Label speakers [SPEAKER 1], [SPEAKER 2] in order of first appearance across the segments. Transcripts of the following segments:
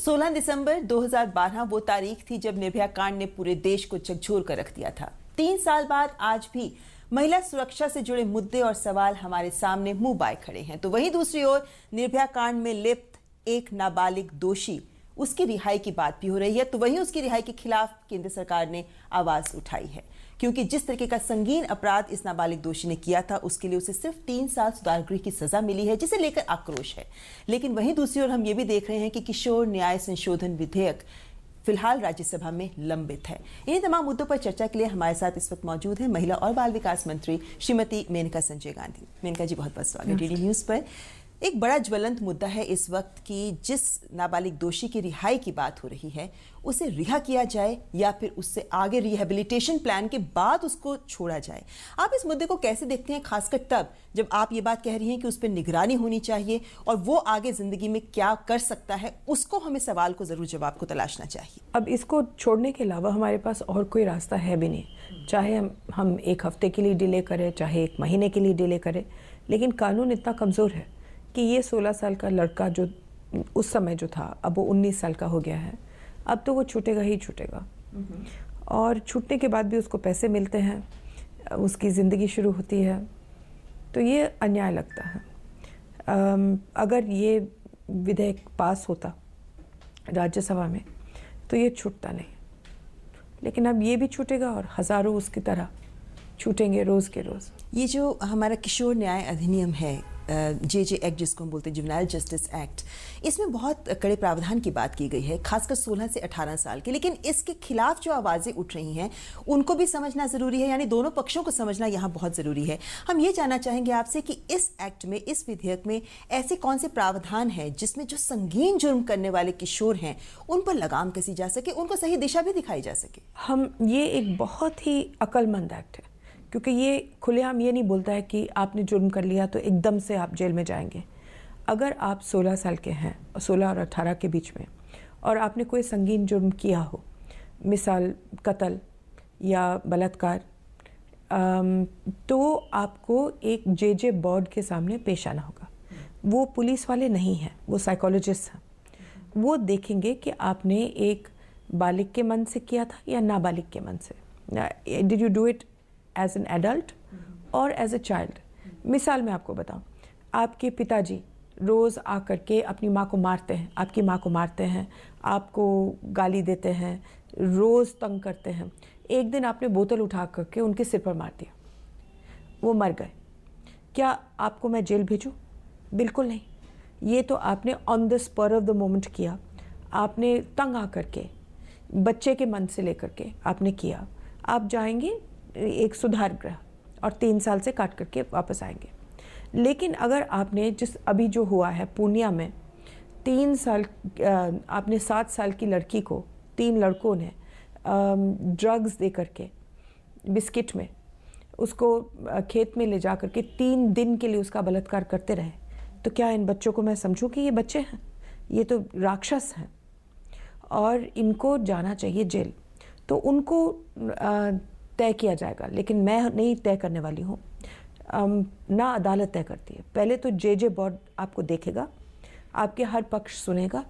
[SPEAKER 1] 16 दिसंबर 2012 वो तारीख थी जब निर्भया कांड ने पूरे देश को झकझोर कर रख दिया था। 3 साल बाद आज भी महिला सुरक्षा से जुड़े मुद्दे और सवाल हमारे सामने मुंह बाए खड़े हैं। तो वहीं दूसरी ओर निर्भया कांड में लिप्त एक नाबालिग दोषी, उसकी रिहाई की बात भी हो रही है। तो वहीं उसकी रिहाई के खिलाफ केंद्र सरकार ने आवाज उठाई है, क्योंकि जिस तरीके का संगीन अपराध इस नाबालिग दोषी ने किया था उसके लिए उसे सिर्फ 3 साल सुधार गृह की सजा मिली है, जिसे लेकर आक्रोश है। लेकिन वहीं दूसरी ओर हम ये भी देख रहे हैं कि किशोर न्याय संशोधन विधेयक फिलहाल राज्यसभा में लंबित है। इन्हीं तमाम मुद्दों पर चर्चा के लिए हमारे साथ इस वक्त मौजूद है महिला और बाल विकास मंत्री श्रीमती मेनका संजय गांधी। मेनका जी, बहुत बहुत स्वागत डीडी न्यूज पर। एक बड़ा ज्वलंत मुद्दा है इस वक्त की जिस नाबालिग दोषी की रिहाई की बात हो रही है, उसे रिहा किया जाए या फिर उससे आगे रिहेबिलिटेशन प्लान के बाद उसको छोड़ा जाए। आप इस मुद्दे को कैसे देखते हैं, खासकर तब जब आप ये बात कह रही हैं कि उस पर निगरानी होनी चाहिए और वो आगे जिंदगी में क्या कर सकता है, उसको हमें सवाल को जरूर जवाब को तलाशना चाहिए।
[SPEAKER 2] अब इसको छोड़ने के अलावा हमारे पास और कोई रास्ता है भी नहीं। चाहे हम 1 हफ्ते के लिए डिले करें, चाहे 1 महीने के लिए डिले करें, लेकिन कानून इतना कमज़ोर है कि ये 16 साल का लड़का जो उस समय जो था, अब वो 19 साल का हो गया है। अब तो वो छूटेगा ही छूटेगा, और छूटने के बाद भी उसको पैसे मिलते हैं, उसकी ज़िंदगी शुरू होती है। तो ये अन्याय लगता है। अगर ये विधेयक पास होता राज्यसभा में तो ये छूटता नहीं, लेकिन अब ये भी छूटेगा और हज़ारों उसकी तरह छूटेंगे रोज़ के रोज़।
[SPEAKER 1] ये जो हमारा किशोर न्याय अधिनियम है, JJ एक्ट जिसको हम बोलते हैं, जुवेनाइल जस्टिस एक्ट, इसमें बहुत कड़े प्रावधान की बात की गई है, खासकर 16 से 18 साल के। लेकिन इसके खिलाफ जो आवाज़ें उठ रही हैं उनको भी समझना ज़रूरी है, यानी दोनों पक्षों को समझना यहाँ बहुत ज़रूरी है। हम ये जानना चाहेंगे आपसे कि इस एक्ट में, इस विधेयक में ऐसे कौन से प्रावधान हैं जिसमें जो संगीन जुर्म करने वाले किशोर हैं उन पर लगाम कसी जा सके, उनको सही दिशा भी दिखाई जा सके।
[SPEAKER 2] ये एक बहुत ही अक्लमंद एक्ट है, क्योंकि ये खुलेआम ये नहीं बोलता है कि आपने जुर्म कर लिया तो एकदम से आप जेल में जाएंगे। अगर आप 16 साल के हैं, 16 और 18 के बीच में, और आपने कोई संगीन जुर्म किया हो, मिसाल कत्ल या बलात्कार, तो आपको एक JJ बोर्ड के सामने पेश आना होगा। वो पुलिस वाले नहीं हैं, वो साइकोलॉजिस्ट हैं। वो देखेंगे कि आपने एक बालिग के मन से किया था या नाबालिग के मन से। Did you do it as an adult और एज ए चाइल्ड। मिसाल मैं आपको बताऊं, आपके पिताजी रोज़ आकर के अपनी माँ को मारते हैं, आपकी माँ को मारते हैं, आपको गाली देते हैं, रोज़ तंग करते हैं। एक दिन आपने बोतल उठा करके उनके सिर पर मार दिया, वो मर गए। क्या आपको मैं जेल भेजूं? बिल्कुल नहीं। ये तो आपने on the spur of the moment किया, आपने तंग आकर के बच्चे के मन से लेकर के आपने किया। आप जाएंगे एक सुधार गृह और 3 साल से काट करके वापस आएंगे। लेकिन अगर आपने जिस अभी जो हुआ है पूर्णिया में, 3 साल आपने 7 साल की लड़की को 3 लड़कों ने ड्रग्स दे करके बिस्किट में उसको खेत में ले जा करके 3 दिन के लिए उसका बलात्कार करते रहे, तो क्या इन बच्चों को मैं समझूं कि ये बच्चे हैं? ये तो राक्षस हैं और इनको जाना चाहिए जेल। तो उनको तय किया जाएगा, लेकिन मैं नहीं तय करने वाली हूँ, ना अदालत तय करती है। पहले तो JJ बोर्ड आपको देखेगा, आपके हर पक्ष सुनेगा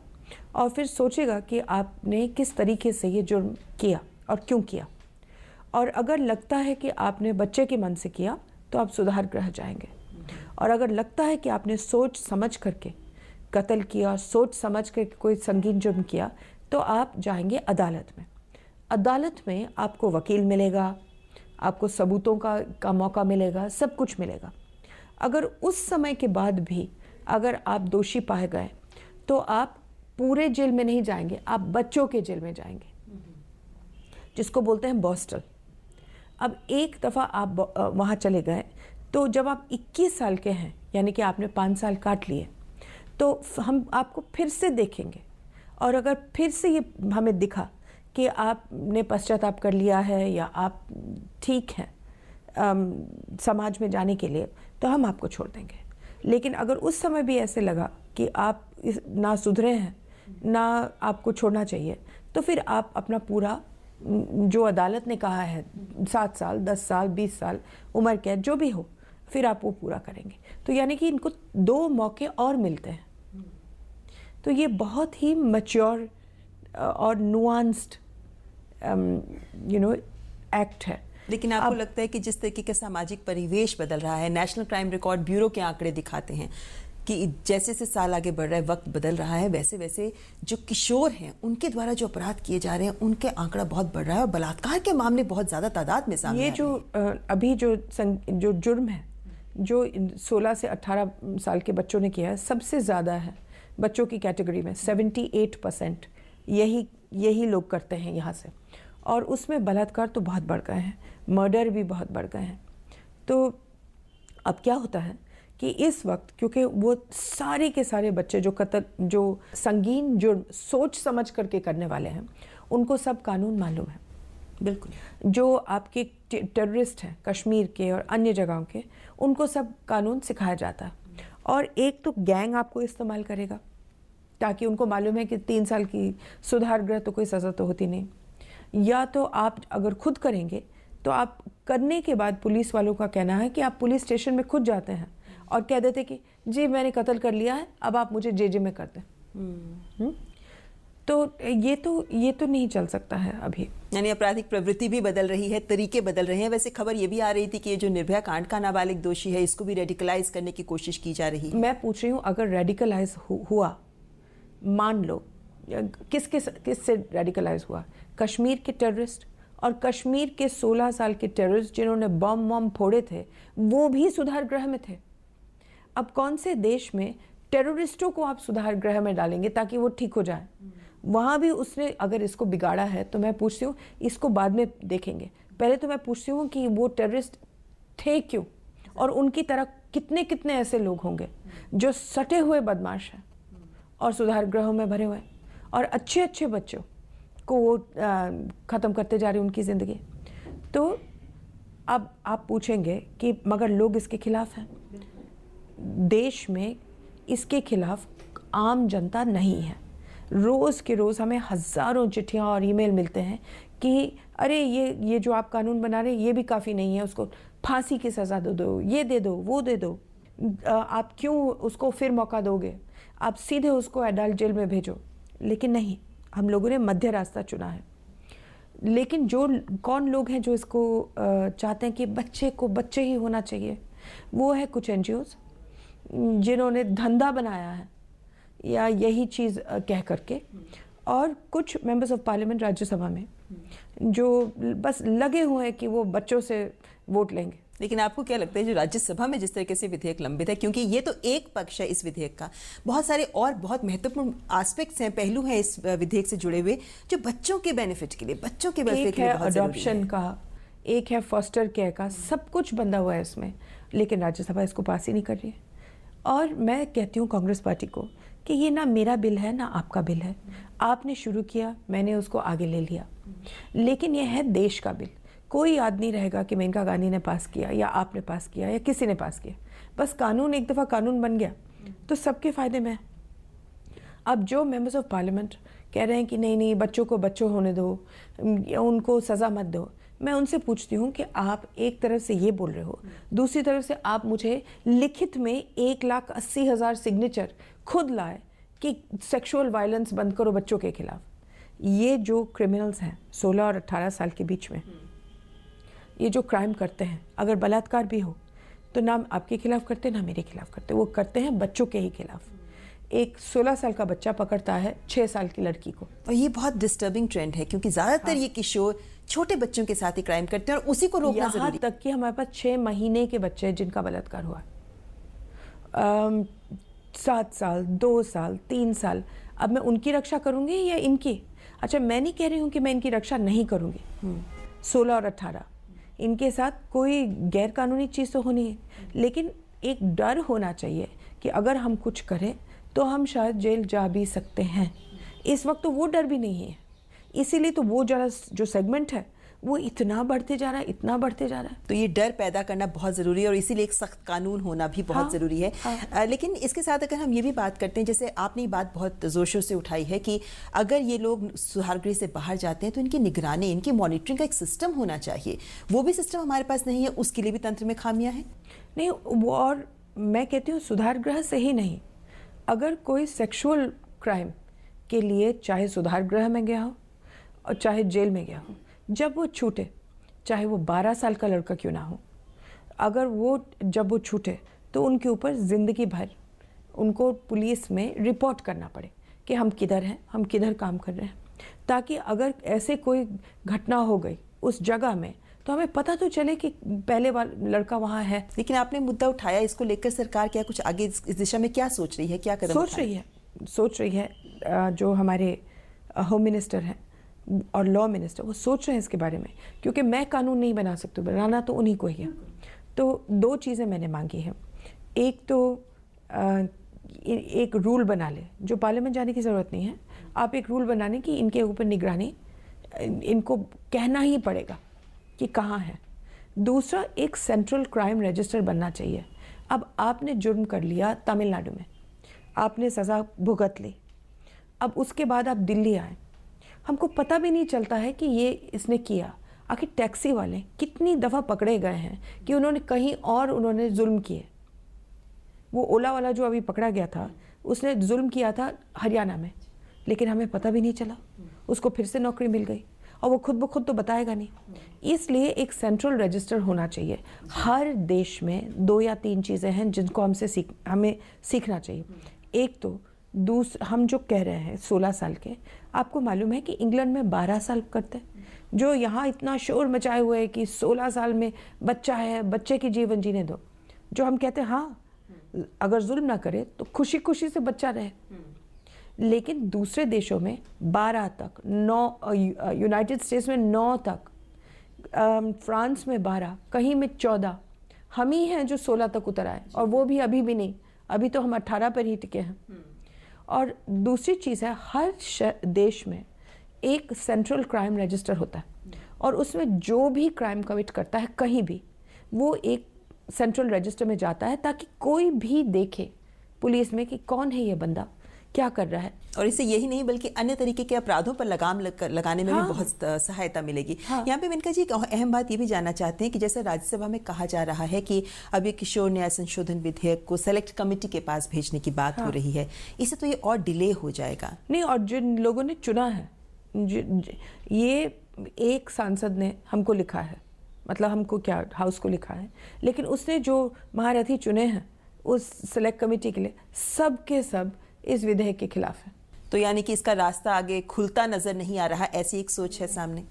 [SPEAKER 2] और फिर सोचेगा कि आपने किस तरीके से ये जुर्म किया और क्यों किया। और अगर लगता है कि आपने बच्चे के मन से किया तो आप सुधार गृह जाएंगे, और अगर लगता है कि आपने सोच समझ करके कत्ल किया, सोच समझ करके कोई संगीन जुर्म किया, तो आप जाएंगे अदालत में। अदालत में आपको वकील मिलेगा, आपको सबूतों का मौका मिलेगा, सब कुछ मिलेगा। अगर उस समय के बाद भी अगर आप दोषी पाए गए तो आप पूरे जेल में नहीं जाएंगे, आप बच्चों के जेल में जाएंगे, जिसको बोलते हैं बॉस्टल। अब एक दफ़ा आप वहाँ चले गए तो जब आप 21 साल के हैं, यानी कि आपने 5 साल काट लिए, तो हम आपको फिर से देखेंगे। और अगर फिर से ये हमें दिखा कि आपने पश्चाताप कर लिया है या आप ठीक हैं समाज में जाने के लिए, तो हम आपको छोड़ देंगे। लेकिन अगर उस समय भी ऐसे लगा कि आप ना सुधरे हैं, ना आपको छोड़ना चाहिए, तो फिर आप अपना पूरा जो अदालत ने कहा है 7 साल, 10 साल, 20 साल उम्र कैद जो भी हो, फिर आप वो पूरा करेंगे। तो यानी कि इनको 2 मौके और मिलते हैं। तो ये बहुत ही मैच्योर और नुआंस्ड एक्ट है।
[SPEAKER 1] लेकिन आपको लगता है कि जिस तरीके का सामाजिक परिवेश बदल रहा है, नेशनल क्राइम रिकॉर्ड ब्यूरो के आंकड़े दिखाते हैं कि जैसे जैसे साल आगे बढ़ रहा है, वक्त बदल रहा है, वैसे वैसे जो किशोर हैं उनके द्वारा जो अपराध किए जा रहे हैं उनके आंकड़ा बहुत बढ़ रहा है और बलात्कार के मामले बहुत ज्यादा तादाद में सामने
[SPEAKER 2] ये
[SPEAKER 1] आ रहे हैं।
[SPEAKER 2] अभी जो जुर्म है जो 16 से 18 साल के बच्चों ने किया है, सबसे ज़्यादा है बच्चों की कैटेगरी में। 78% यही लोग करते हैं यहाँ से, और उसमें बलात्कार तो बहुत बढ़ गए हैं, मर्डर भी बहुत बढ़ गए हैं। तो अब क्या होता है कि इस वक्त क्योंकि वो सारे के सारे बच्चे जो संगीन जुर्म सोच समझ करके करने वाले हैं, उनको सब कानून मालूम है।
[SPEAKER 1] बिल्कुल।
[SPEAKER 2] जो आपके टेररिस्ट हैं कश्मीर के और अन्य जगहों के, उनको सब कानून सिखाया जाता है। और एक तो गैंग आपको इस्तेमाल करेगा ताकि उनको मालूम है कि 3 साल की सुधार गृह तो कोई सज़ा तो होती नहीं, या तो आप अगर खुद करेंगे तो आप करने के बाद पुलिस वालों का कहना है कि आप पुलिस स्टेशन में खुद जाते हैं और कह देते कि जी मैंने कत्ल कर लिया है, अब आप मुझे जेजे में कर दें। तो ये तो नहीं चल सकता है अभी।
[SPEAKER 1] यानी आपराधिक प्रवृत्ति भी बदल रही है, तरीके बदल रहे हैं। वैसे खबर ये भी आ रही थी कि ये जो निर्भया कांड का नाबालिग दोषी है, इसको भी रेडिकलाइज करने की कोशिश की जा रही है।
[SPEAKER 2] मैं पूछ रही हूँ, अगर रेडिकलाइज हुआ, मान लो किससे रेडिकलाइज हुआ? कश्मीर के टेररिस्ट, और कश्मीर के 16 साल के टेररिस्ट जिन्होंने बम फोड़े थे, वो भी सुधार गृह में थे। अब कौन से देश में टेररिस्टों को आप सुधार गृह में डालेंगे ताकि वो ठीक हो जाए? वहाँ भी उसने अगर इसको बिगाड़ा है तो मैं पूछती हूँ, इसको बाद में देखेंगे। पहले तो मैं पूछती हूँ कि वो टेररिस्ट थे क्यों, और उनकी तरह कितने कितने ऐसे लोग होंगे जो सटे हुए बदमाश हैं और सुधार गृहों में भरे हुए हैं, और अच्छे अच्छे बच्चों को वो ख़त्म करते जा रहे हैं उनकी ज़िंदगी। तो अब आप पूछेंगे कि मगर लोग इसके खिलाफ हैं। देश में इसके खिलाफ आम जनता नहीं है। रोज़ के रोज़ हमें हज़ारों चिट्ठियाँ और ईमेल मिलते हैं कि अरे ये जो आप कानून बना रहे हैं ये भी काफ़ी नहीं है, उसको फांसी की सज़ा दो, ये दे दो, वो दे दो, आप क्यों उसको फिर मौका दोगे, आप सीधे उसको एडल्ट जेल में भेजो। लेकिन नहीं, हम लोगों ने मध्य रास्ता चुना है। लेकिन कौन लोग हैं जो इसको चाहते हैं कि बच्चे को बच्चे ही होना चाहिए? वो है कुछ NGOs जिन्होंने धंधा बनाया है या यही चीज़ कह करके, और कुछ मेंबर्स ऑफ पार्लियामेंट राज्यसभा में जो बस लगे हुए हैं कि वो बच्चों से वोट लेंगे।
[SPEAKER 1] लेकिन आपको क्या लगता है जो राज्यसभा में जिस तरीके से विधेयक लंबित है, क्योंकि ये तो एक पक्ष है इस विधेयक का, बहुत सारे और बहुत महत्वपूर्ण एस्पेक्ट्स हैं, पहलू हैं इस विधेयक से जुड़े हुए जो बच्चों के बेनिफिट के लिए, बच्चों के वेलफेयर के लिए बहुत जरूरी है।
[SPEAKER 2] अडॉप्शन का, एक है फॉस्टर केयर का, सब कुछ बंधा हुआ है इसमें, लेकिन राज्यसभा इसको पास ही नहीं कर रही है। और मैं कहती हूँ कांग्रेस पार्टी को कि ये ना मेरा बिल है ना आपका बिल है, आपने शुरू किया, मैंने उसको आगे ले लिया, लेकिन ये है देश का बिल। कोई याद नहीं रहेगा कि मेनका गांधी ने पास किया या आपने पास किया या किसी ने पास किया। बस कानून एक दफ़ा कानून बन गया तो सबके फ़ायदे में है। अब जो मेंबर्स ऑफ पार्लियामेंट कह रहे हैं कि नहीं बच्चों को बच्चों होने दो, उनको सज़ा मत दो, मैं उनसे पूछती हूँ कि आप एक तरफ से ये बोल रहे हो, दूसरी तरफ से आप मुझे लिखित में 1,80,000 सिग्नेचर खुद लाए कि सेक्सुअल वायलेंस बंद करो बच्चों के खिलाफ। ये जो क्रिमिनल्स हैं 16 और 18 साल के बीच में, ये जो क्राइम करते हैं, अगर बलात्कार भी हो तो ना आपके खिलाफ करते ना मेरे खिलाफ करते, वो करते हैं बच्चों के ही खिलाफ। एक 16 साल का बच्चा पकड़ता है 6 साल की लड़की को,
[SPEAKER 1] और ये बहुत डिस्टर्बिंग ट्रेंड है क्योंकि ज्यादातर ये किशोर छोटे बच्चों के साथ ही क्राइम करते हैं और उसी को रोकना जरूरी है।
[SPEAKER 2] यहाँ तक कि हमारे पास 6 महीने के बच्चे हैं जिनका बलात्कार हुआ, 7 साल, 2 साल, 3 साल। अब मैं उनकी रक्षा करूंगी या इनकी? अच्छा, मैं नहीं कह रही हूँ कि मैं इनकी रक्षा नहीं करूंगी। 16 और 18 इनके साथ कोई गैर कानूनी चीज़ तो होनी है, लेकिन एक डर होना चाहिए कि अगर हम कुछ करें तो हम शायद जेल जा भी सकते हैं। इस वक्त तो वो डर भी नहीं है, इसीलिए तो वो जो सेगमेंट है वो इतना बढ़ते जा रहा है, इतना बढ़ते जा रहा है।
[SPEAKER 1] तो ये डर पैदा करना बहुत ज़रूरी है और इसीलिए एक सख्त कानून होना भी बहुत ज़रूरी है। लेकिन इसके साथ अगर हम ये भी बात करते हैं, जैसे आपने ये बात बहुत जोर शोर से उठाई है कि अगर ये लोग सुधारगृह से बाहर जाते हैं तो इनकी निगरानी, इनकी मॉनिटरिंग का एक सिस्टम होना चाहिए। वो भी सिस्टम हमारे पास नहीं है, उसके लिए भी तंत्र में खामियां हैं।
[SPEAKER 2] नहीं, वो, और मैं कहती हूँ सुधार गृह से ही नहीं, अगर कोई सेक्सुअल क्राइम के लिए चाहे सुधार गृह में गया हो और चाहे जेल में गया हो, जब वो छूटे, चाहे वो 12 साल का लड़का क्यों ना हो, अगर जब वो छूटे तो उनके ऊपर ज़िंदगी भर उनको पुलिस में रिपोर्ट करना पड़े कि हम किधर हैं, हम किधर काम कर रहे हैं, ताकि अगर ऐसे कोई घटना हो गई उस जगह में तो हमें पता तो चले कि पहले वाला लड़का वहाँ है।
[SPEAKER 1] लेकिन आपने मुद्दा उठाया, इसको लेकर सरकार क्या कुछ आगे इस दिशा में क्या सोच रही है, क्या कदम
[SPEAKER 2] सोच रही है जो हमारे होम मिनिस्टर हैं और लॉ मिनिस्टर, वो सोच रहे हैं इसके बारे में, क्योंकि मैं कानून नहीं बना सकती, बनाना तो उन्हीं को ही है। तो 2 चीज़ें मैंने मांगी हैं। एक तो एक रूल बना ले, जो पार्लियामेंट जाने की ज़रूरत नहीं है, आप एक रूल बनाने की इनके ऊपर निगरानी, इनको कहना ही पड़ेगा कि कहाँ है। दूसरा, एक सेंट्रल क्राइम रजिस्टर बनना चाहिए। अब आपने जुर्म कर लिया तमिलनाडु में, आपने सज़ा भुगत ली, अब उसके बाद आप दिल्ली आए, हमको पता भी नहीं चलता है कि ये इसने किया। आखिर टैक्सी वाले कितनी दफ़ा पकड़े गए हैं कि उन्होंने कहीं और उन्होंने जुल्म किए। वो ओला वाला जो अभी पकड़ा गया था, उसने जुल्म किया था हरियाणा में, लेकिन हमें पता भी नहीं चला, उसको फिर से नौकरी मिल गई, और वो खुद ब खुद तो बताएगा नहीं। इसलिए एक सेंट्रल रजिस्टर होना चाहिए। हर देश में 2 या 3 चीज़ें हैं जिनको हमें सीखना चाहिए। एक तो हम जो कह रहे हैं 16 साल के, आपको मालूम है कि इंग्लैंड में 12 साल करते हैं। जो यहाँ इतना शोर मचाए हुए है कि 16 साल में बच्चा है, बच्चे की जीवन जीने दो। जो हम कहते हैं हाँ, अगर जुल्म ना करे तो खुशी खुशी से बच्चा रहे, लेकिन दूसरे देशों में 12 तक, 9 यूनाइटेड स्टेट्स में 9 तक, फ्रांस में 12, कहीं में 14, हम ही हैं जो 16 तक उतर आए, और वो भी अभी भी नहीं, अभी तो हम 18 पर ही टिके हैं। और दूसरी चीज़ है, हर देश में एक सेंट्रल क्राइम रजिस्टर होता है, और उसमें जो भी क्राइम कमिट करता है कहीं भी, वो एक सेंट्रल रजिस्टर में जाता है, ताकि कोई भी देखे पुलिस में कि कौन है ये बंदा, क्या कर रहा है।
[SPEAKER 1] और इससे यही नहीं बल्कि अन्य तरीके के अपराधों पर लगाम लगाने में भी बहुत सहायता मिलेगी। यहाँ पे मेनका जी एक अहम बात ये भी जानना चाहते हैं कि जैसे राज्यसभा में कहा जा रहा है कि अब ये किशोर न्याय संशोधन विधेयक को सेलेक्ट कमेटी के पास भेजने की बात हो रही है, इससे तो ये और डिले हो जाएगा।
[SPEAKER 2] नहीं, और जिन लोगों ने चुना है, ये एक सांसद ने हमको लिखा है, मतलब हमको क्या, हाउस को लिखा है, लेकिन उसने जो महारथी चुने हैं उस सेलेक्ट कमेटी के लिए, सब के सब इस विधेयक के खिलाफ है।
[SPEAKER 1] तो यानी कि इसका रास्ता आगे खुलता नजर नहीं आ रहा, ऐसी एक सोच है सामने।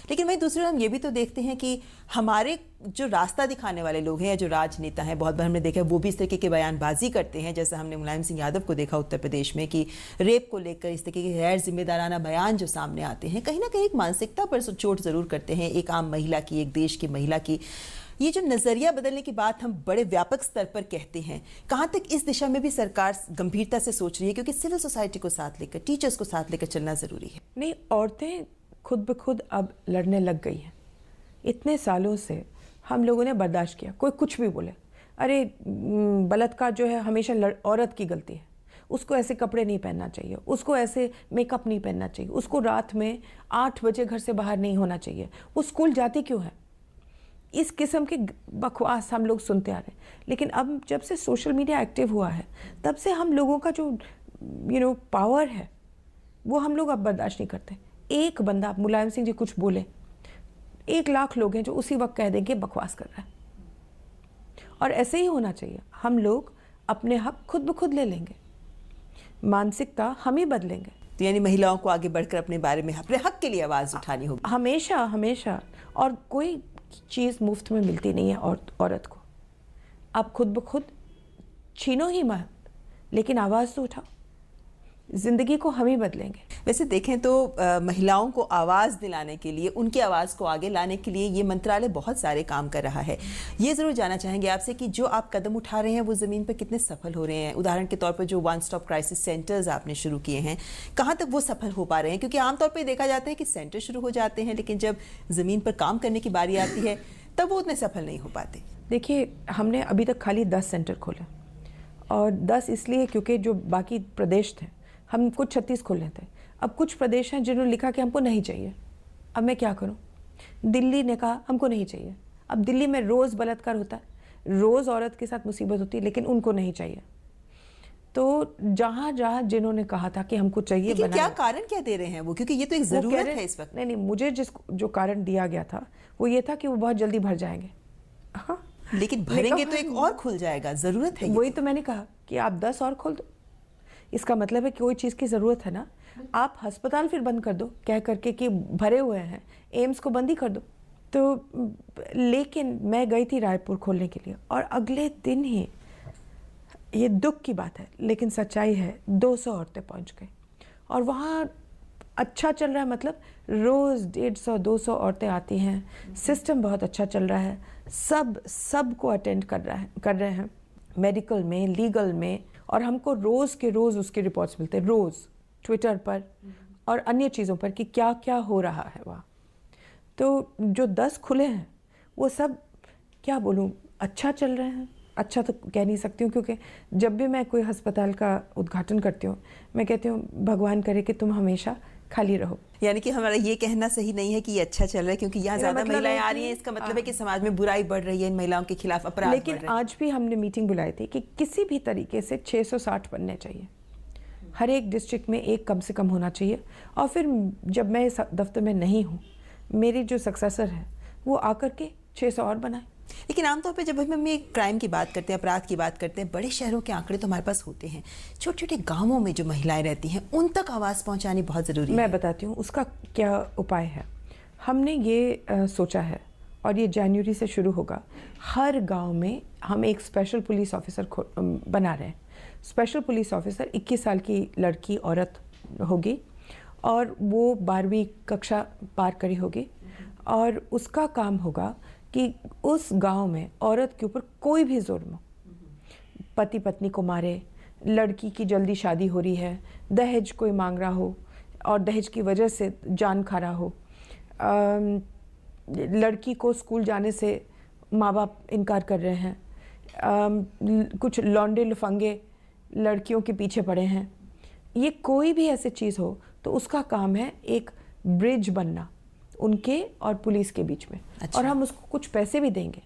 [SPEAKER 1] लेकिन वहीं दूसरी ओर हम ये भी तो देखते हैं कि हमारे जो रास्ता दिखाने वाले लोग हैं या जो राजनेता हैं, बहुत बार हमने देखा है वो भी इस तरीके के बयानबाजी करते हैं। जैसे हमने मुलायम सिंह यादव को देखा उत्तर प्रदेश में कि रेप को लेकर इस तरीके के गैर जिम्मेदाराना बयान जो सामने आते हैं, कहीं ना कहीं एक मानसिकता पर चोट जरूर करते हैं, एक आम महिला की, एक देश की महिला की। ये जो नजरिया बदलने की बात हम बड़े व्यापक स्तर पर कहते हैं, कहाँ तक इस दिशा में भी सरकार गंभीरता से सोच रही है? क्योंकि सिविल सोसाइटी को साथ लेकर, टीचर्स को साथ लेकर चलना जरूरी है।
[SPEAKER 2] नहीं, औरतें खुद ब खुद अब लड़ने लग गई हैं। इतने सालों से हम लोगों ने बर्दाश्त किया, कोई कुछ भी बोले, अरे बलात्कार जो है हमेशा औरत की गलती है, उसको ऐसे कपड़े नहीं पहनना चाहिए, उसको ऐसे मेकअप नहीं पहनना चाहिए, उसको रात में 8 बजे घर से बाहर नहीं होना चाहिए, वो स्कूल जाती क्यों है। इस किस्म के बकवास हम लोग सुनते आ रहे हैं। लेकिन अब जब से सोशल मीडिया एक्टिव हुआ है, तब से हम लोगों का जो पावर है वो हम लोग अब बर्दाश्त नहीं करते। एक बंदा, मुलायम सिंह जी कुछ बोले, 1 लाख लोग हैं जो उसी वक्त कह देंगे बकवास कर रहा है। और ऐसे ही होना चाहिए। हम लोग अपने हक खुद ब खुद ले लेंगे, मानसिकता हम ही बदलेंगे।
[SPEAKER 1] तो यानी महिलाओं को आगे बढ़कर अपने बारे में, अपने हक के लिए आवाज़ उठानी होगी
[SPEAKER 2] हमेशा हमेशा। और कोई चीज़ मुफ्त में मिलती नहीं है औरत को। आप खुद ब खुद छीनो ही मत, लेकिन आवाज़ तो उठाओ। जिंदगी को हम ही बदलेंगे।
[SPEAKER 1] वैसे देखें तो महिलाओं को आवाज़ दिलाने के लिए, उनकी आवाज़ को आगे लाने के लिए ये मंत्रालय बहुत सारे काम कर रहा है। ये ज़रूर जानना चाहेंगे आपसे कि जो आप कदम उठा रहे हैं वो ज़मीन पर कितने सफल हो रहे हैं। उदाहरण के तौर पर जो 1 स्टॉप क्राइसिस सेंटर्स आपने शुरू किए हैं, कहाँ तक वो सफल हो पा रहे हैं? क्योंकि आमतौर पर देखा जाता है कि सेंटर शुरू हो जाते हैं, लेकिन जब ज़मीन पर काम करने की बारी आती है तब वो उतने सफल नहीं हो पाते।
[SPEAKER 2] देखिए, हमने अभी तक खाली 10 सेंटर खोले, और 10 इसलिए क्योंकि जो बाकी प्रदेश थे, हम कुछ 36 खोले थे। अब कुछ प्रदेश हैं जिन्होंने लिखा कि हमको नहीं चाहिए। अब मैं क्या करूं? दिल्ली ने कहा हमको नहीं चाहिए। अब दिल्ली में रोज़ बलात्कार होता है, रोज़ औरत के साथ मुसीबत होती है, लेकिन उनको नहीं चाहिए। तो जहाँ जहाँ जिन्होंने कहा था कि हमको चाहिए
[SPEAKER 1] लेकिन क्या
[SPEAKER 2] बनाना,
[SPEAKER 1] कारण क्या दे रहे हैं वो, क्योंकि ये तो एक
[SPEAKER 2] वो कह
[SPEAKER 1] जरूरत
[SPEAKER 2] रहे-
[SPEAKER 1] है इस वक्त।
[SPEAKER 2] नहीं, मुझे जो कारण दिया गया था वो ये था कि वो बहुत जल्दी भर जाएंगे। हाँ,
[SPEAKER 1] लेकिन भरेंगे तो एक और खुल जाएगा, जरूरत है ये।
[SPEAKER 2] वही तो मैंने कहा कि आप 10 और खोल दो। इसका मतलब है कि कोई चीज़ की ज़रूरत है ना, आप अस्पताल फिर बंद कर दो कह करके कि भरे हुए हैं, एम्स को बंद ही कर दो। तो लेकिन मैं गई थी रायपुर खोलने के लिए और अगले दिन ही, ये दुख की बात है लेकिन सच्चाई है, 200 औरतें पहुंच गई और वहाँ अच्छा चल रहा है, मतलब रोज़ 150-200 औरतें आती हैं, सिस्टम बहुत अच्छा चल रहा है, सब को अटेंड कर रहे हैं, मेडिकल में, लीगल में, और हमको रोज़ के रोज़ उसके रिपोर्ट्स मिलते हैं, रोज़ ट्विटर पर और अन्य चीज़ों पर कि क्या क्या हो रहा है वहाँ। तो जो 10 खुले हैं वो सब, क्या बोलूँ, अच्छा चल रहे हैं। अच्छा तो कह नहीं सकती हूँ, क्योंकि जब भी मैं कोई अस्पताल का उद्घाटन करती हूँ मैं कहती हूँ भगवान करे कि तुम हमेशा खाली रहो।
[SPEAKER 1] यानी कि हमारा ये कहना सही नहीं है कि ये अच्छा चल रहा है, क्योंकि यहाँ ज्यादा
[SPEAKER 2] मतलब
[SPEAKER 1] महिलाएं
[SPEAKER 2] है
[SPEAKER 1] आ रही हैं, इसका मतलब है कि समाज में बुराई बढ़ रही है, इन महिलाओं के खिलाफ अपराध बढ़
[SPEAKER 2] लेकिन
[SPEAKER 1] रहे हैं।
[SPEAKER 2] आज भी हमने मीटिंग बुलाई थी कि किसी भी तरीके से 660 बनने चाहिए, हर एक डिस्ट्रिक्ट में एक कम से कम होना चाहिए। और फिर जब मैं इस दफ्तर में नहीं हूँ, मेरी जो सक्सेसर है वो आकर के 600 और बनाए।
[SPEAKER 1] लेकिन आमतौर पे जब हम ये क्राइम की बात करते हैं, अपराध की बात करते हैं, बड़े शहरों के आंकड़े तो हमारे पास होते हैं, छोटे छोटे गांवों में जो महिलाएं रहती हैं उन तक आवाज़ पहुंचानी बहुत ज़रूरी है।
[SPEAKER 2] मैं बताती हूँ उसका क्या उपाय है। हमने ये सोचा है और ये जनवरी से शुरू होगा, हर गांव में हम एक स्पेशल पुलिस ऑफिसर बना रहे हैं। स्पेशल पुलिस ऑफिसर 21 साल की लड़की औरत होगी और वो 12वीं कक्षा पार करी होगी, और उसका काम होगा कि उस गांव में औरत के ऊपर कोई भी जुर्म हो, पति पत्नी को मारे, लड़की की जल्दी शादी हो रही है, दहेज कोई मांग रहा हो और दहेज की वजह से जान खा रहा हो, लड़की को स्कूल जाने से माँ बाप इनकार कर रहे हैं, कुछ लौंडे लफंगे लड़कियों के पीछे पड़े हैं, ये कोई भी ऐसी चीज़ हो तो उसका काम है एक ब्रिज बनना उनके और पुलिस के बीच में।
[SPEAKER 1] अच्छा।
[SPEAKER 2] और हम उसको कुछ पैसे भी देंगे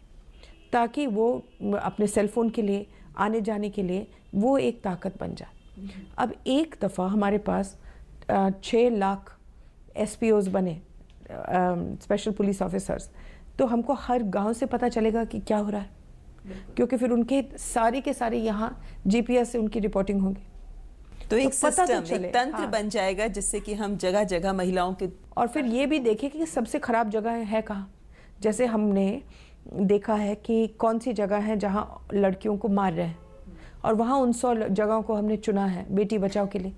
[SPEAKER 2] ताकि वो अपने सेलफोन के लिए, आने जाने के लिए वो एक ताकत बन जाए। अब एक दफ़ा हमारे पास 6 लाख SPOs बने, स्पेशल पुलिस ऑफिसर्स, तो हमको हर गांव से पता चलेगा कि क्या हो रहा है, क्योंकि फिर उनके सारे के सारे यहाँ GPS से उनकी रिपोर्टिंग होगी।
[SPEAKER 1] तो एक
[SPEAKER 2] पता तो
[SPEAKER 1] सिस्टम,
[SPEAKER 2] चले,
[SPEAKER 1] एक तंत्र
[SPEAKER 2] हाँ।
[SPEAKER 1] बन जाएगा जिससे कि हम जगह जगह महिलाओं के,
[SPEAKER 2] और फिर ये भी देखें कि सबसे ख़राब जगह है कहाँ। जैसे हमने देखा है कि कौन सी जगह है जहाँ लड़कियों को मार रहे हैं, और वहाँ उन 100 जगहों को हमने चुना है बेटी बचाओ के लिए।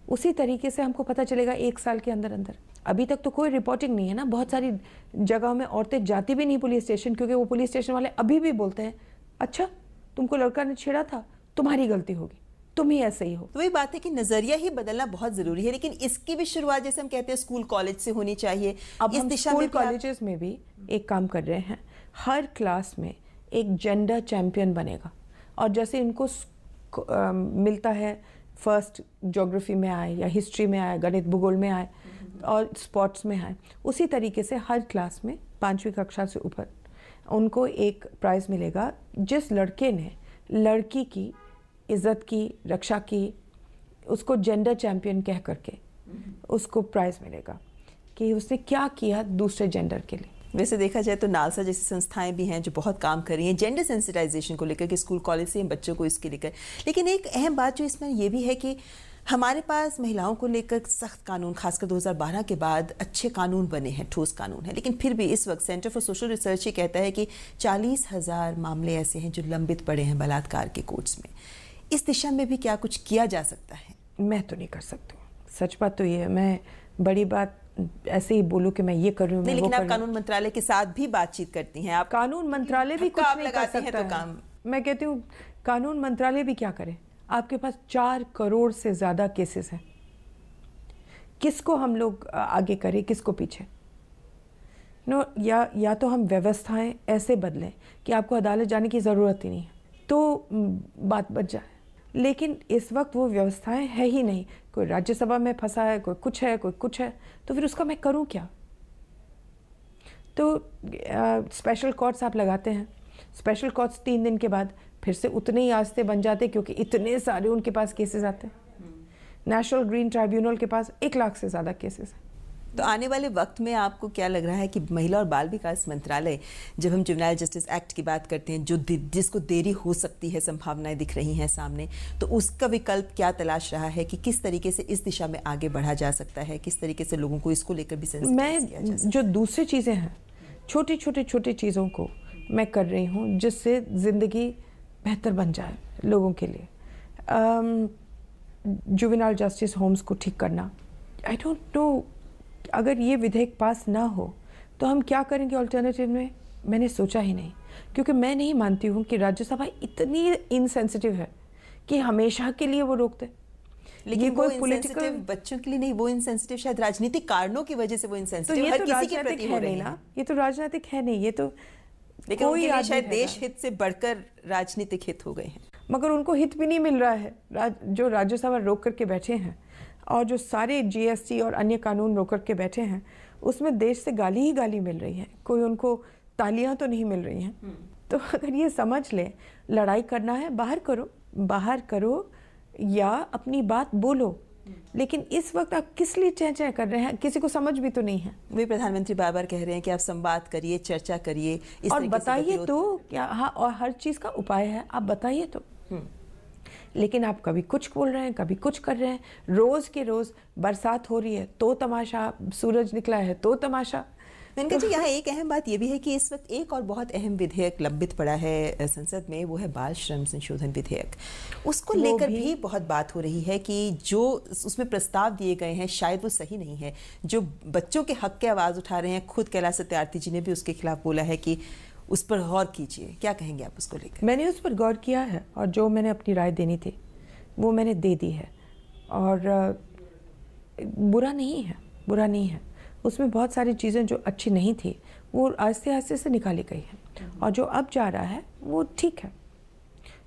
[SPEAKER 2] उसी तरीके से हमको पता चलेगा 1 साल के अंदर अंदर। अभी तक तो कोई रिपोर्टिंग नहीं है ना, बहुत सारी जगहों में औरतें जाती भी नहीं पुलिस स्टेशन, क्योंकि वो पुलिस स्टेशन वाले अभी भी बोलते हैं अच्छा तुमको लड़का ने छेड़ा था, तुम्हारी गलती होगी, तुम ही ऐसे ही हो।
[SPEAKER 1] तो वही बात है कि नजरिया ही बदलना बहुत जरूरी है, लेकिन इसकी भी शुरुआत जैसे हम कहते हैं स्कूल कॉलेज से होनी चाहिए।
[SPEAKER 2] अब
[SPEAKER 1] इस
[SPEAKER 2] हम
[SPEAKER 1] दिशा
[SPEAKER 2] स्कूल
[SPEAKER 1] में भी आप-
[SPEAKER 2] कॉलेजेस में भी एक काम कर रहे हैं, हर क्लास में एक जेंडर चैंपियन बनेगा, और जैसे इनको मिलता है फर्स्ट ज्योग्राफी में आए या हिस्ट्री में आए, गणित भूगोल में आए और स्पोर्ट्स में आए, उसी तरीके से हर क्लास में 5वीं कक्षा से ऊपर उनको एक प्राइज़ मिलेगा। जिस लड़के ने लड़की की इज़्ज़त की, रक्षा की, उसको जेंडर चैंपियन कह करके उसको प्राइज़ मिलेगा कि उसने क्या किया दूसरे जेंडर के लिए।
[SPEAKER 1] वैसे देखा जाए तो नालसा जैसी संस्थाएं भी हैं जो बहुत काम कर रही हैं जेंडर सेंसिटाइजेशन को लेकर, कि स्कूल कॉलेज से बच्चों को इसके लेकर। लेकिन एक अहम बात जो इसमें ये भी है कि हमारे पास महिलाओं को लेकर सख्त कानून, खासकर 2012 के बाद अच्छे कानून बने हैं, ठोस कानून है, लेकिन फिर भी इस वक्त सेंटर फॉर सोशल रिसर्च ये कहता है कि 40,000 मामले ऐसे हैं जो लंबित पड़े हैं बलात्कार के कोर्ट्स में। इस दिशा में भी क्या कुछ किया जा सकता है?
[SPEAKER 2] मैं तो नहीं कर सकती हूँ, सच बात तो ये है। मैं बड़ी बात ऐसे ही बोलूँ कि मैं ये कर रही हूँ,
[SPEAKER 1] नहीं, लेकिन आप कानून मंत्रालय के साथ भी बातचीत करती हैं। आप
[SPEAKER 2] कानून मंत्रालय भी कुछ
[SPEAKER 1] आप
[SPEAKER 2] नहीं कर
[SPEAKER 1] लगाते हैं
[SPEAKER 2] सकता
[SPEAKER 1] तो
[SPEAKER 2] है।
[SPEAKER 1] काम।
[SPEAKER 2] मैं कहती हूँ कानून मंत्रालय भी क्या करे, आपके पास 4 करोड़ से ज़्यादा केसेस हैं, किसको हम लोग आगे करें, किसको पीछे? नो, या तो हम व्यवस्थाएं ऐसे बदलें कि आपको अदालत जाने की ज़रूरत ही नहीं है, तो बात बच जाए। लेकिन इस वक्त वो व्यवस्थाएं है ही नहीं, कोई राज्यसभा में फंसा है, कोई कुछ है, कोई कुछ है, तो फिर उसका मैं करूं क्या? तो स्पेशल कोर्ट्स आप लगाते हैं, स्पेशल कोर्ट्स 3 दिन के बाद फिर से उतने ही आस्ते बन जाते क्योंकि इतने सारे उनके पास केसेस आते हैं। नेशनल ग्रीन ट्राइब्यूनल के पास 1 लाख से ज़्यादा केसेस हैं।
[SPEAKER 1] तो आने वाले वक्त में आपको क्या लग रहा है कि महिला और बाल विकास मंत्रालय, जब हम जुवेनाइल जस्टिस एक्ट की बात करते हैं, जो जिसको देरी हो सकती है, संभावनाएं दिख रही हैं सामने, तो उसका विकल्प क्या तलाश रहा है कि किस तरीके से इस दिशा में आगे बढ़ा जा सकता है, किस तरीके से लोगों को इसको लेकर भी सेंसिटाइज किया जा सकता है?
[SPEAKER 2] जो दूसरी चीज़ें हैं, छोटी चीज़ों को मैं कर रही हूँ जिससे ज़िंदगी बेहतर बन जाए लोगों के लिए। जुवेनाइल जस्टिस होम्स को ठीक करना, आई डोंट नो, अगर ये विधेयक पास ना हो तो हम क्या करेंगे अल्टरनेटिव में, मैंने सोचा ही नहीं। क्योंकि मैं नहीं मानती हूँ कि राज्यसभा इतनी इनसेंसिटिव है कि हमेशा के लिए वो रोकते।
[SPEAKER 1] लेकिन कोई पॉलिटिकल बच्चों के लिए नहीं, वो इनसेंसिटिव शायद राजनीतिक कारणों की वजह से वो इनसेंसिटिव हर किसी के प्रति हो रहे हैं।
[SPEAKER 2] ये तो राजनीतिक है नहीं, ये तो
[SPEAKER 1] लेकिन उनके लिए शायद देश हित से बढ़कर राजनीतिक हित हो गए हैं।
[SPEAKER 2] मगर उनको हित भी नहीं मिल रहा है। जो राज्यसभा रोक करके बैठे हैं और जो सारे जीएसटी और अन्य कानून रोक करके बैठे हैं, उसमें देश से गाली ही गाली मिल रही है, कोई उनको तालियां तो नहीं मिल रही हैं। तो अगर ये समझ लें, लड़ाई करना है बाहर करो या अपनी बात बोलो, लेकिन इस वक्त आप किस लिए चह कर रहे हैं, किसी को समझ भी तो नहीं है।
[SPEAKER 1] वे प्रधानमंत्री बार बार कह रहे हैं कि आप संवाद करिए, चर्चा करिए,
[SPEAKER 2] और बताइए तो क्या, हाँ, और हर चीज़ का उपाय है, आप बताइए तो। लेकिन आप कभी कुछ बोल रहे हैं, कभी कुछ कर रहे हैं। रोज के रोज बरसात हो रही है तो तमाशा, सूरज निकला है तो तमाशा।
[SPEAKER 1] मेनका जी, यहाँ एक अहम बात यह भी है कि इस वक्त एक और बहुत अहम विधेयक लंबित पड़ा है संसद में, वो है बाल श्रम संशोधन विधेयक। उसको लेकर भी बहुत बात हो रही है कि जो उसमें प्रस्ताव दिए गए हैं शायद वो सही नहीं है। जो बच्चों के हक की आवाज़ उठा रहे हैं, खुद कैलाश सत्यार्थी जी ने भी उसके खिलाफ बोला है कि उस पर गौर कीजिए। क्या कहेंगे आप उसको लेकर?
[SPEAKER 2] मैंने उस पर गौर किया है और जो मैंने अपनी राय देनी थी वो मैंने दे दी है, और बुरा नहीं है। उसमें बहुत सारी चीज़ें जो अच्छी नहीं थी वो आस्ते से निकाली गई हैं, और जो अब जा रहा है वो ठीक है,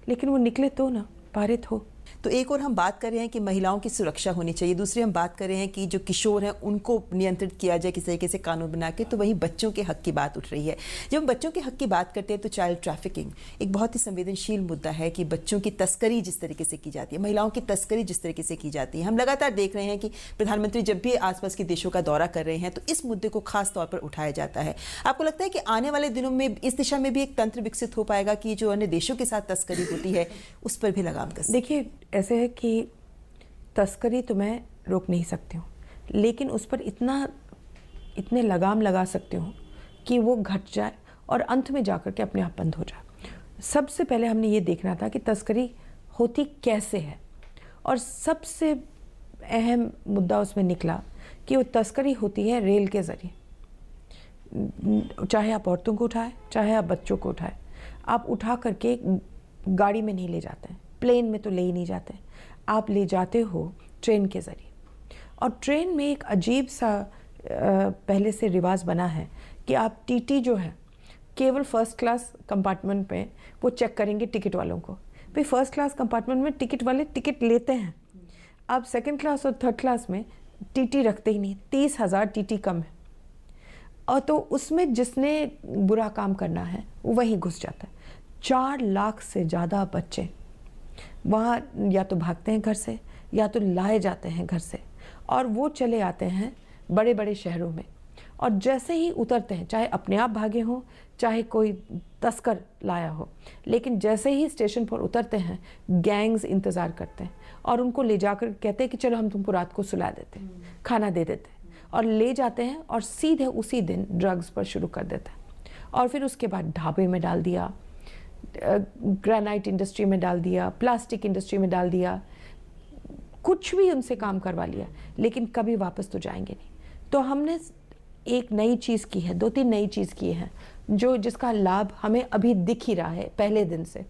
[SPEAKER 2] लेकिन वो निकले तो ना, पारित हो।
[SPEAKER 1] तो एक और हम बात कर रहे हैं कि महिलाओं की सुरक्षा होनी चाहिए, दूसरी हम बात कर रहे हैं कि जो किशोर हैं उनको नियंत्रित किया जाए किसी तरीके से कानून बना के, तो वही बच्चों के हक की बात उठ रही है। जब हम बच्चों के हक की बात करते हैं तो चाइल्ड ट्रैफिकिंग एक बहुत ही संवेदनशील मुद्दा है कि बच्चों की तस्करी जिस तरीके से की जाती है, महिलाओं की तस्करी जिस तरीके से की जाती है। हम लगातार देख रहे हैं कि प्रधानमंत्री जब भी आसपास के देशों का दौरा कर रहे हैं तो इस मुद्दे को खास तौर पर उठाया जाता है। आपको लगता है कि आने वाले दिनों में इस दिशा में भी एक तंत्र विकसित हो पाएगा कि जो अन्य देशों के साथ तस्करी होती है उस पर भी लगाम कस?
[SPEAKER 2] देखिए, ऐसे है कि तस्करी तो मैं रोक नहीं सकती हूँ, लेकिन उस पर इतने लगाम लगा सकती हूँ कि वो घट जाए और अंत में जाकर के अपने आप बंद हो जाए। सबसे पहले हमने ये देखना था कि तस्करी होती कैसे है, और सबसे अहम मुद्दा उसमें निकला कि वो तस्करी होती है रेल के ज़रिए। चाहे आप औरतों को उठाएं, चाहे आप बच्चों को उठाएं, आप उठा करके गाड़ी में नहीं ले जाते हैं, प्लेन में तो ले ही नहीं जाते, आप ले जाते हो ट्रेन के ज़रिए। और ट्रेन में एक अजीब सा पहले से रिवाज बना है कि आप टीटी जो है केवल फर्स्ट क्लास कंपार्टमेंट में वो चेक करेंगे टिकट वालों को। भाई फर्स्ट क्लास कंपार्टमेंट में टिकट वाले टिकट लेते हैं, आप सेकंड क्लास और थर्ड क्लास में टीटी रखते ही नहीं। 30,000 टीटी कम है, और तो उसमें जिसने बुरा काम करना है वो वहीं घुस जाता है। 4 लाख से ज़्यादा बच्चे वहाँ या तो भागते हैं घर से या तो लाए जाते हैं घर से, और वो चले आते हैं बड़े बड़े शहरों में। और जैसे ही उतरते हैं, चाहे अपने आप भागे हों चाहे कोई तस्कर लाया हो, लेकिन जैसे ही स्टेशन पर उतरते हैं गैंग्स इंतज़ार करते हैं और उनको ले जाकर कहते हैं कि चलो हम तुमको रात को सुला देते हैं, खाना दे देते हैं, और ले जाते हैं और सीधे उसी दिन ड्रग्स पर शुरू कर देते हैं। और फिर उसके बाद ढाबे में डाल दिया, ग्रेनाइट इंडस्ट्री में डाल दिया, प्लास्टिक इंडस्ट्री में डाल दिया, कुछ भी उनसे काम करवा लिया, लेकिन कभी वापस तो जाएंगे नहीं। तो हमने एक नई चीज़ की है, 2-3 नई चीज़ की है जिसका लाभ हमें अभी दिख ही रहा है पहले दिन से,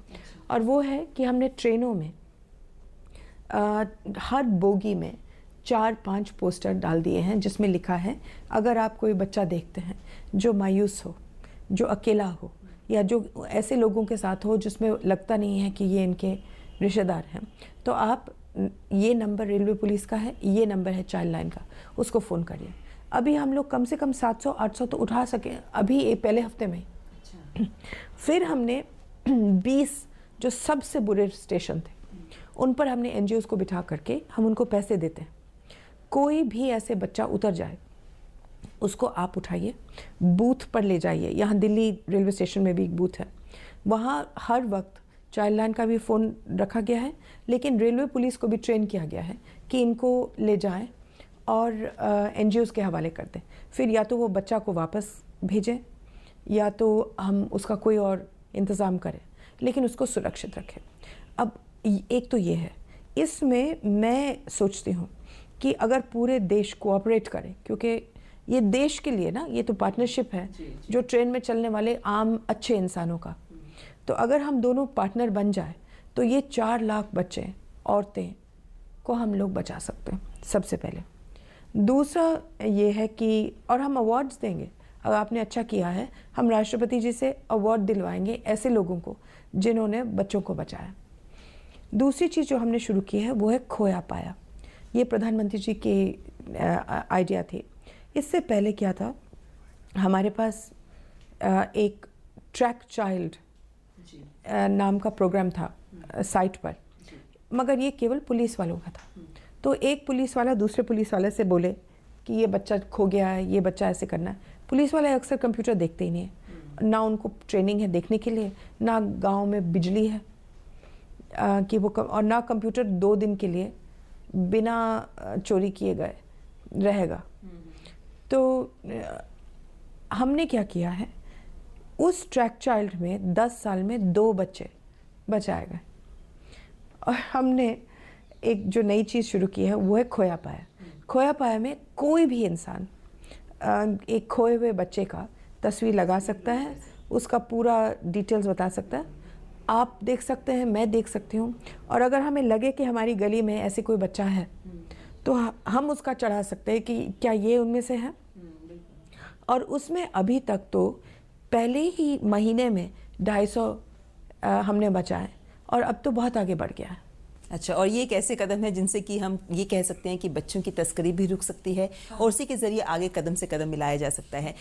[SPEAKER 2] और वो है कि हमने ट्रेनों में हर बोगी में 4-5 पोस्टर डाल दिए हैं जिसमें लिखा है अगर आप कोई बच्चा देखते हैं जो मायूस हो, जो अकेला हो, या जो ऐसे लोगों के साथ हो जिसमें लगता नहीं है कि ये इनके रिश्तेदार हैं, तो आप ये नंबर रेलवे पुलिस का है, ये नंबर है चाइल्ड लाइन का, उसको फ़ोन करिए। अभी हम लोग कम से कम 700-800 तो उठा सके अभी पहले हफ्ते में। फिर हमने 20 जो सबसे बुरे स्टेशन थे, उन पर हमने एनजीओज़ को बिठा करके हम उनको पैसे देते हैं। कोई भी ऐसे बच्चा उतर जाए उसको आप उठाइए, बूथ पर ले जाइए। यहाँ दिल्ली रेलवे स्टेशन में भी एक बूथ है, वहाँ हर वक्त चाइल्ड लाइन का भी फ़ोन रखा गया है, लेकिन रेलवे पुलिस को भी ट्रेन किया गया है कि इनको ले जाएं और एनजीओज़ के हवाले कर दें। फिर या तो वो बच्चा को वापस भेजें या तो हम उसका कोई और इंतज़ाम करें, लेकिन उसको सुरक्षित रखें। अब एक तो ये है, इसमें मैं सोचती हूँ कि अगर पूरे देश कोऑपरेट करें, क्योंकि ये देश के लिए ना, ये तो पार्टनरशिप है जो ट्रेन में चलने वाले आम अच्छे इंसानों का। तो अगर हम दोनों पार्टनर बन जाए तो ये 4 लाख बच्चे, औरतें को हम लोग बचा सकते हैं सबसे पहले। दूसरा ये है कि और हम अवार्ड्स देंगे, अगर आपने अच्छा किया है हम राष्ट्रपति जी से अवार्ड दिलवाएंगे ऐसे लोगों को जिन्होंने बच्चों को बचाया। दूसरी चीज़ जो हमने शुरू की है वो है खोया पाया। ये प्रधानमंत्री जी की आइडिया थी। इससे पहले क्या था, हमारे पास एक ट्रैक चाइल्ड नाम का प्रोग्राम था साइट पर, मगर ये केवल पुलिस वालों का था। तो एक पुलिस वाला दूसरे पुलिस वाले से बोले कि ये बच्चा खो गया है, ये बच्चा ऐसे करना है। पुलिस वाले अक्सर कंप्यूटर देखते ही नहीं है, ना उनको ट्रेनिंग है देखने के लिए, ना गांव में बिजली है कि वो और ना कंप्यूटर 2 दिन के लिए बिना चोरी किए गए रहेगा। तो हमने क्या किया है, उस ट्रैक चाइल्ड में 10 साल में 2 बच्चे बचाए गए। और हमने एक जो नई चीज़ शुरू की है वो है खोया पाया। खोया पाया में कोई भी इंसान एक खोए हुए बच्चे का तस्वीर लगा सकता है, उसका पूरा डिटेल्स बता सकता है। आप देख सकते हैं, मैं देख सकती हूँ, और अगर हमें लगे कि हमारी गली में ऐसे कोई बच्चा है तो हम उसका चढ़ा सकते हैं कि क्या ये उनमें से है। और उसमें अभी तक तो पहले ही महीने में 250 हमने बचाए और अब तो बहुत आगे बढ़ गया है।
[SPEAKER 1] अच्छा, और ये एक ऐसे कदम है जिनसे कि हम ये कह सकते हैं कि बच्चों की तस्करी भी रुक सकती है और उसी के ज़रिए आगे कदम से कदम मिलाया जा सकता है।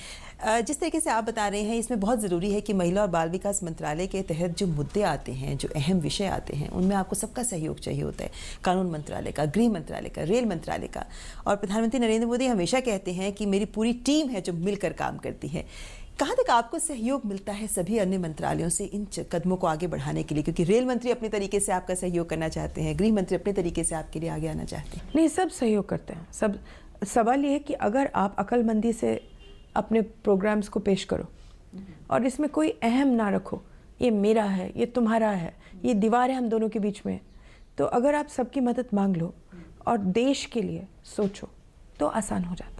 [SPEAKER 1] जिस तरीके से आप बता रहे हैं, इसमें बहुत ज़रूरी है कि महिला और बाल विकास मंत्रालय के तहत जो मुद्दे आते हैं, जो अहम विषय आते हैं, उनमें आपको सबका सहयोग चाहिए होता है। कानून मंत्रालय का, गृह मंत्रालय का, रेल मंत्रालय का। और प्रधानमंत्री नरेंद्र मोदी हमेशा कहते हैं कि मेरी पूरी टीम है जो मिलकर काम करती है। कहाँ तक आपको सहयोग मिलता है सभी अन्य मंत्रालयों से इन कदमों को आगे बढ़ाने के लिए? क्योंकि रेल मंत्री अपने तरीके से आपका सहयोग करना चाहते हैं, गृह मंत्री अपने तरीके से आपके लिए आगे आना चाहते हैं।
[SPEAKER 2] नहीं, सब सहयोग करते हैं। सब सवाल ये है कि अगर आप अक्लमंदी से अपने प्रोग्राम्स को पेश करो और इसमें कोई अहम ना रखो, ये मेरा है, ये तुम्हारा है, ये दीवार है हम दोनों के बीच में, तो अगर आप सबकी मदद मांग लो और देश के लिए सोचो तो आसान हो जाता है।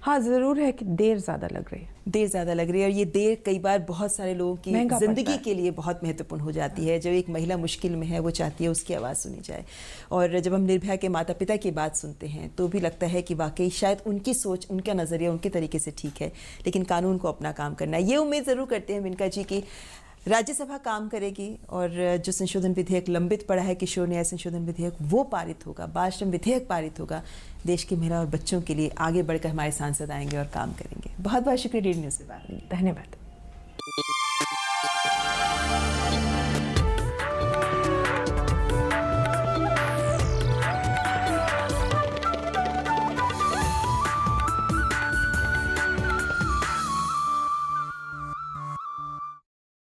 [SPEAKER 2] हाँ, ज़रूर है कि देर ज़्यादा लग रही है।
[SPEAKER 1] देर ज़्यादा लग रही है, और ये देर कई बार बहुत सारे लोगों की ज़िंदगी के लिए बहुत महत्वपूर्ण हो जाती है। जब एक महिला मुश्किल में है, वो चाहती है उसकी आवाज़ सुनी जाए। और जब हम निर्भया के माता पिता की बात सुनते हैं तो भी लगता है कि वाकई शायद उनकी सोच, उनका नज़रिया उनके तरीके से ठीक है, लेकिन कानून को अपना काम करना है। ये उम्मीद ज़रूर करते हैं मेनका जी की राज्यसभा काम करेगी और जो संशोधन विधेयक लंबित पड़ा है, किशोर न्याय संशोधन विधेयक, वो पारित होगा, बाल श्रम विधेयक पारित होगा। देश की महिला और बच्चों के लिए आगे बढ़कर हमारे सांसद आएंगे और काम करेंगे। बहुत बहुत शुक्रिया DD न्यूज़ से बात।
[SPEAKER 2] धन्यवाद।